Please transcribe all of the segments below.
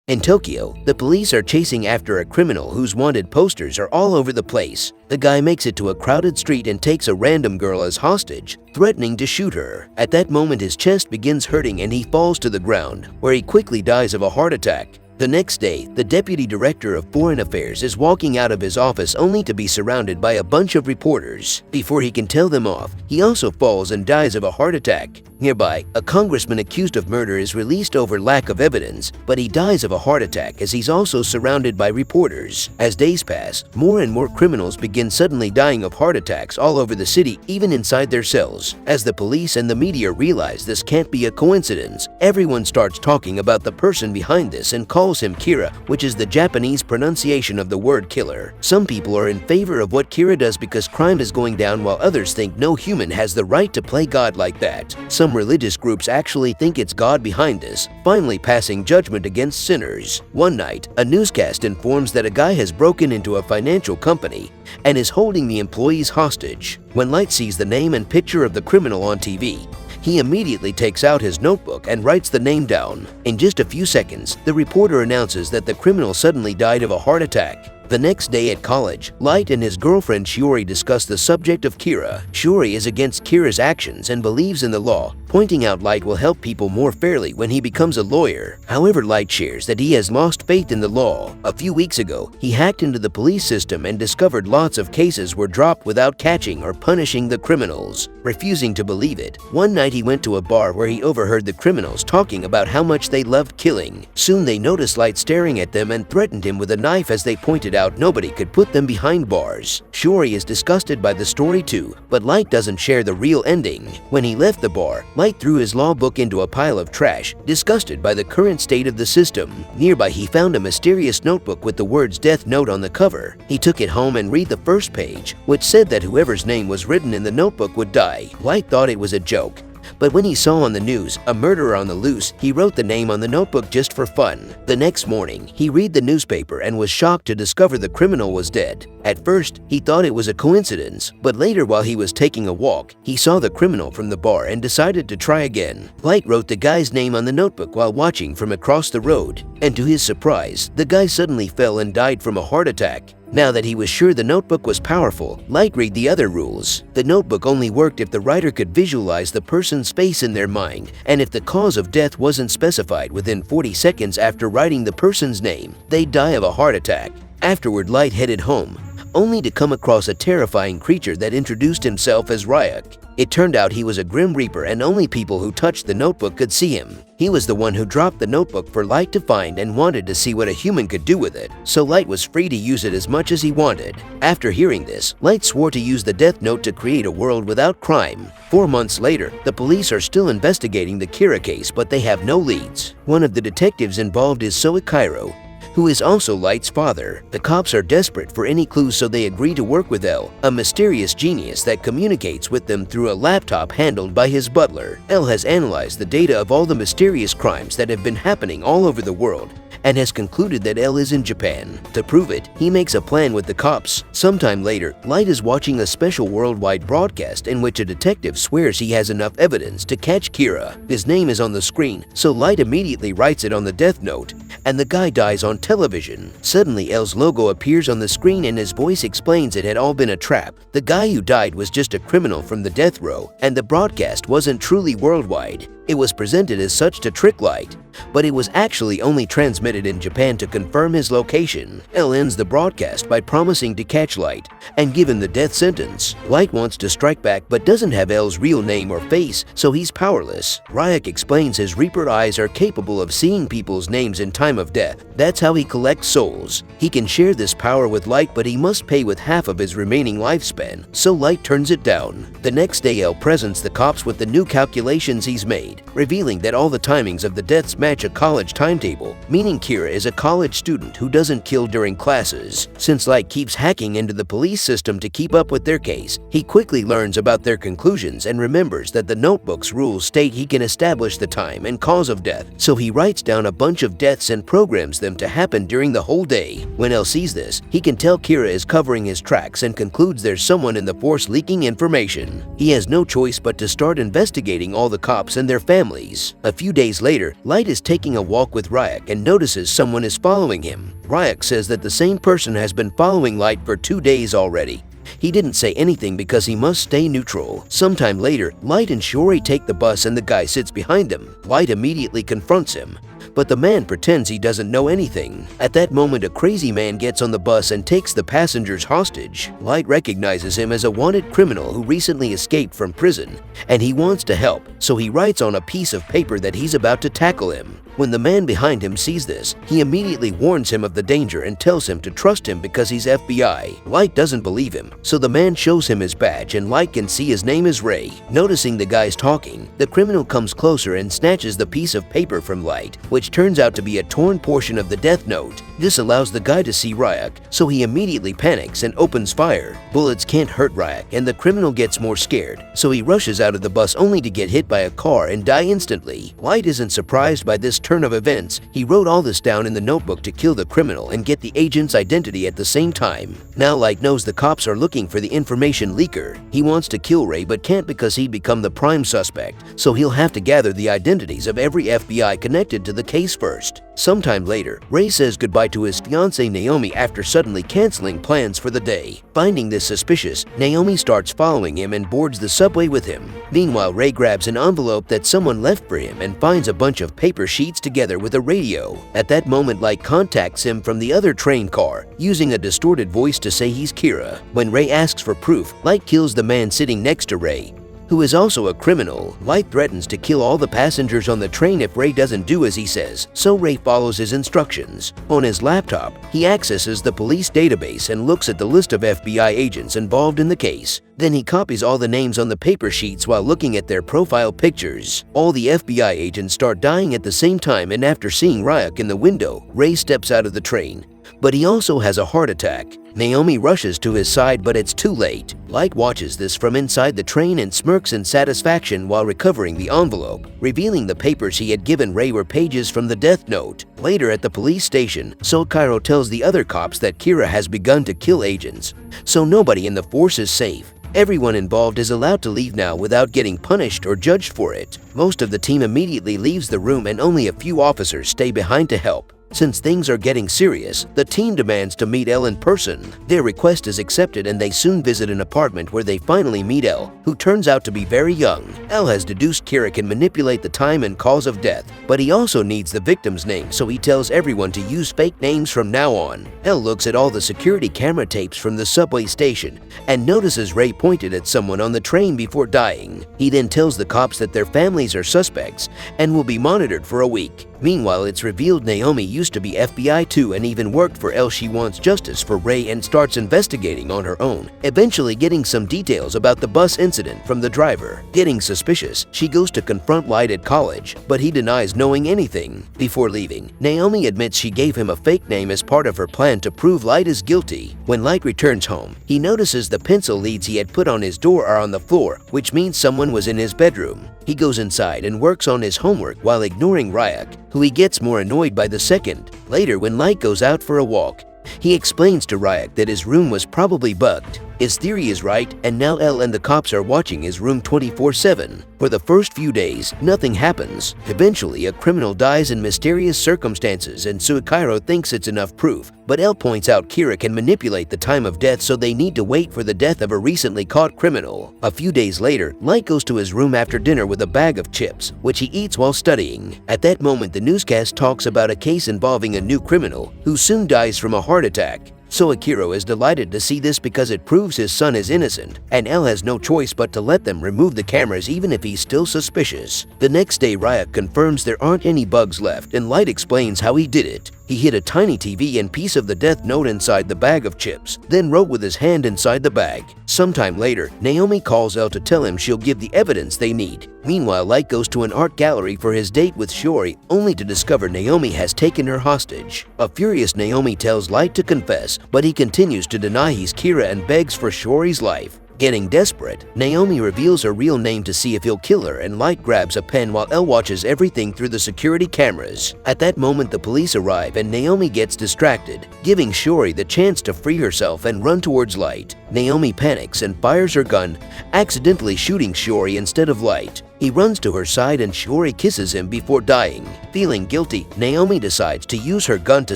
In Tokyo, the police are chasing after a criminal whose wanted posters are all over the place. The guy makes it to a crowded street and takes a random girl as hostage, threatening to shoot her. At that moment, his chest begins hurting and he falls to the ground, where he quickly dies of a heart attack. The next day, the deputy director of foreign affairs is walking out of his office only to be surrounded by a bunch of reporters. Before he can tell them off, he also falls and dies of a heart attack. Nearby, a congressman accused of murder is released over lack of evidence, but he dies of a heart attack as he's also surrounded by reporters. As days pass, more and more criminals begin suddenly dying of heart attacks all over the city, even inside their cells. As the police and the media realize this can't be a coincidence, everyone starts talking about the person behind this and calls him Kira, which is the Japanese pronunciation of the word killer. Some people are in favor of what Kira does because crime is going down, while others think no human has the right to play God like that. Some religious groups actually think it's God behind this, finally passing judgment against sinners. One night, a newscast informs that a guy has broken into a financial company and is holding the employees hostage. When Light sees the name and picture of the criminal on TV, he immediately takes out his notebook and writes the name down. In just a few seconds, the reporter announces that the criminal suddenly died of a heart attack. The next day at college, Light and his girlfriend Shiori discuss the subject of Kira. Shiori is against Kira's actions and believes in the law, pointing out Light will help people more fairly when he becomes a lawyer. However, Light shares that he has lost faith in the law. A few weeks ago, he hacked into the police system and discovered lots of cases were dropped without catching or punishing the criminals. Refusing to believe it, one night he went to a bar where he overheard the criminals talking about how much they loved killing. Soon they noticed Light staring at them and threatened him with a knife as they pointed out nobody could put them behind bars. Shiori is disgusted by the story too, but Light doesn't share the real ending. When he left the bar, Light threw his law book into a pile of trash, disgusted by the current state of the system. Nearby, he found a mysterious notebook with the words "Death Note" on the cover. He took it home and read the first page, which said that whoever's name was written in the notebook would die. Light thought it was a joke, but when he saw on the news a murderer on the loose, he wrote the name on the notebook just for fun. The next morning, he read the newspaper and was shocked to discover the criminal was dead. At first, he thought it was a coincidence, but later while he was taking a walk, he saw the criminal from the bar and decided to try again. Light wrote the guy's name on the notebook while watching from across the road, and to his surprise, the guy suddenly fell and died from a heart attack. Now that he was sure the notebook was powerful, Light read the other rules. The notebook only worked if the writer could visualize the person's face in their mind, and if the cause of death wasn't specified within 40 seconds after writing the person's name, they'd die of a heart attack. Afterward, Light headed home, only to come across a terrifying creature that introduced himself as Ryuk. It turned out he was a Grim Reaper and only people who touched the notebook could see him. He was the one who dropped the notebook for Light to find and wanted to see what a human could do with it, so Light was free to use it as much as he wanted. After hearing this, Light swore to use the Death Note to create a world without crime. 4 months later, the police are still investigating the Kira case, but they have no leads. One of the detectives involved is Soichiro, who is also Light's father. The cops are desperate for any clues, so they agree to work with L, a mysterious genius that communicates with them through a laptop handled by his butler. L has analyzed the data of all the mysterious crimes that have been happening all over the world and has concluded that L is in Japan. To prove it, he makes a plan with the cops. Sometime later, Light is watching a special worldwide broadcast in which a detective swears he has enough evidence to catch Kira. His name is on the screen, so Light immediately writes it on the Death Note, and the guy dies on television. Suddenly, L's logo appears on the screen and his voice explains it had all been a trap. The guy who died was just a criminal from the death row, and the broadcast wasn't truly worldwide. It was presented as such to trick Light, but it was actually only transmitted in Japan to confirm his location. L ends the broadcast by promising to catch Light and give him the death sentence. Light wants to strike back but doesn't have L's real name or face, so he's powerless. Ryuk explains his Reaper eyes are capable of seeing people's names in time of death. That's how he collects souls. He can share this power with Light, but he must pay with half of his remaining lifespan, so Light turns it down. The next day, L presents the cops with the new calculations he's made, revealing that all the timings of the deaths match a college timetable, meaning Kira is a college student who doesn't kill during classes. Since Light keeps hacking into the police system to keep up with their case, he quickly learns about their conclusions and remembers that the notebook's rules state he can establish the time and cause of death, so he writes down a bunch of deaths and programs them to happen during the whole day. When L sees this, he can tell Kira is covering his tracks and concludes there's someone in the force leaking information. He has no choice but to start investigating all the cops and their families. A few days later, Light is taking a walk with Ryak and notices someone is following him. Ryak says that the same person has been following Light for 2 days already. He didn't say anything because he must stay neutral. Sometime later, Light and Shiori take the bus and the guy sits behind them. Light immediately confronts him, but the man pretends he doesn't know anything. At that moment, a crazy man gets on the bus and takes the passengers hostage. Light recognizes him as a wanted criminal who recently escaped from prison, and he wants to help, so he writes on a piece of paper that he's about to tackle him. When the man behind him sees this, he immediately warns him of the danger and tells him to trust him because he's FBI. Light doesn't believe him, so the man shows him his badge and Light can see his name is Ray. Noticing the guys talking, the criminal comes closer and snatches the piece of paper from Light, which turns out to be a torn portion of the death note. This allows the guy to see Ryak, so he immediately panics and opens fire. Bullets can't hurt Ryak, and the criminal gets more scared, so he rushes out of the bus only to get hit by a car and die instantly. Light isn't surprised by this turn of events. He wrote all this down in the notebook to kill the criminal and get the agent's identity at the same time. Now Light knows the cops are looking for the information leaker. He wants to kill Ray but can't because he'd become the prime suspect, so he'll have to gather the identities of every FBI connected to the case first. Sometime later, Ray says goodbye to his fiancée Naomi after suddenly canceling plans for the day. Finding this suspicious, Naomi starts following him and boards the subway with him. Meanwhile, Ray grabs an envelope that someone left for him and finds a bunch of paper sheets together with a radio. At that moment, Light contacts him from the other train car, using a distorted voice to say he's Kira. When Ray asks for proof, Light kills the man sitting next to Ray, who is also a criminal. Light threatens to kill all the passengers on the train if Ray doesn't do as he says, so Ray follows his instructions. On his laptop, he accesses the police database and looks at the list of FBI agents involved in the case. Then he copies all the names on the paper sheets while looking at their profile pictures. All the FBI agents start dying at the same time, and after seeing Ryak in the window, Ray steps out of the train, but he also has a heart attack. Naomi rushes to his side, but it's too late. Light watches this from inside the train and smirks in satisfaction while recovering the envelope, revealing the papers he had given Ray were pages from the death note. Later at the police station, Cairo tells the other cops that Kira has begun to kill agents, so nobody in the force is safe. Everyone involved is allowed to leave now without getting punished or judged for it. Most of the team immediately leaves the room and only a few officers stay behind to help. Since things are getting serious, the team demands to meet Elle in person. Their request is accepted and they soon visit an apartment where they finally meet Elle, who turns out to be very young. Elle has deduced Kira can manipulate the time and cause of death, but he also needs the victim's name, so he tells everyone to use fake names from now on. Elle looks at all the security camera tapes from the subway station and notices Ray pointed at someone on the train before dying. He then tells the cops that their families are suspects and will be monitored for a week. Meanwhile, it's revealed Naomi used to be FBI too and even worked for Elle. She wants justice for Ray and starts investigating on her own, eventually getting some details about the bus incident from the driver. Getting suspicious, she goes to confront Light at college, but he denies knowing anything. Before leaving, Naomi admits she gave him a fake name as part of her plan to prove Light is guilty. When Light returns home, he notices the pencil leads he had put on his door are on the floor, which means someone was in his bedroom. He goes inside and works on his homework while ignoring Ryak, who he gets more annoyed by the second. Later, when Light goes out for a walk, he explains to Ryak that his room was probably bugged. His theory is right, and now Elle and the cops are watching his room 24/7. For the first few days, nothing happens. Eventually, a criminal dies in mysterious circumstances, and Cairo thinks it's enough proof. But Elle points out Kira can manipulate the time of death, so they need to wait for the death of a recently caught criminal. A few days later, Light goes to his room after dinner with a bag of chips, which he eats while studying. At that moment, the newscast talks about a case involving a new criminal who soon dies from a heart attack. So Akiro is delighted to see this because it proves his son is innocent, and Elle has no choice but to let them remove the cameras even if he's still suspicious. The next day, Ryak confirms there aren't any bugs left, and Light explains how he did it. He hid a tiny TV and piece of the death note inside the bag of chips, then wrote with his hand inside the bag. Sometime later, Naomi calls Elle to tell him she'll give the evidence they need. Meanwhile, Light goes to an art gallery for his date with Shiori, only to discover Naomi has taken her hostage. A furious Naomi tells Light to confess, but he continues to deny he's Kira and begs for Shiori's life. Getting desperate, Naomi reveals her real name to see if he'll kill her, and Light grabs a pen while Elle watches everything through the security cameras. At that moment, the police arrive and Naomi gets distracted, giving Shiori the chance to free herself and run towards Light. Naomi panics and fires her gun, accidentally shooting Shiori instead of Light. He runs to her side and Shiori kisses him before dying. Feeling guilty, Naomi decides to use her gun to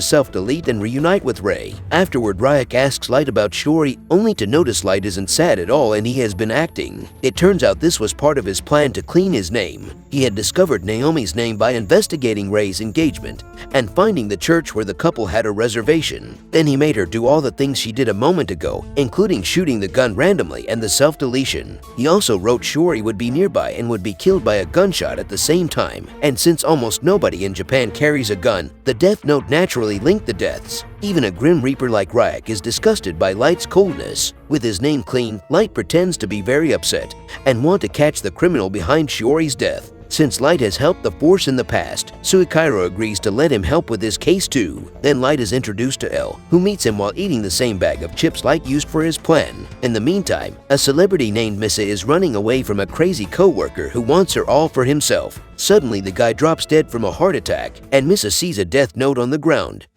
self-delete and reunite with Rei. Afterward, Ryuk asks Light about Shiori, only to notice Light isn't sad at all and he has been acting. It turns out this was part of his plan to clean his name. He had discovered Naomi's name by investigating Rei's engagement and finding the church where the couple had a reservation. Then he made her do all the things she did a moment ago, including shooting the gun randomly and the self-deletion. He also wrote Shiori would be nearby and would be killed by a gunshot at the same time, and since almost nobody in Japan carries a gun, the death note naturally linked the deaths. Even a Grim Reaper like Ryuk is disgusted by Light's coldness. With his name clean, Light pretends to be very upset and want to catch the criminal behind Shiori's death. Since Light has helped the Force in the past, Suicairo agrees to let him help with his case too. Then Light is introduced to L, who meets him while eating the same bag of chips Light used for his plan. In the meantime, a celebrity named Missa is running away from a crazy co-worker who wants her all for himself. Suddenly, the guy drops dead from a heart attack, and Missa sees a death note on the ground.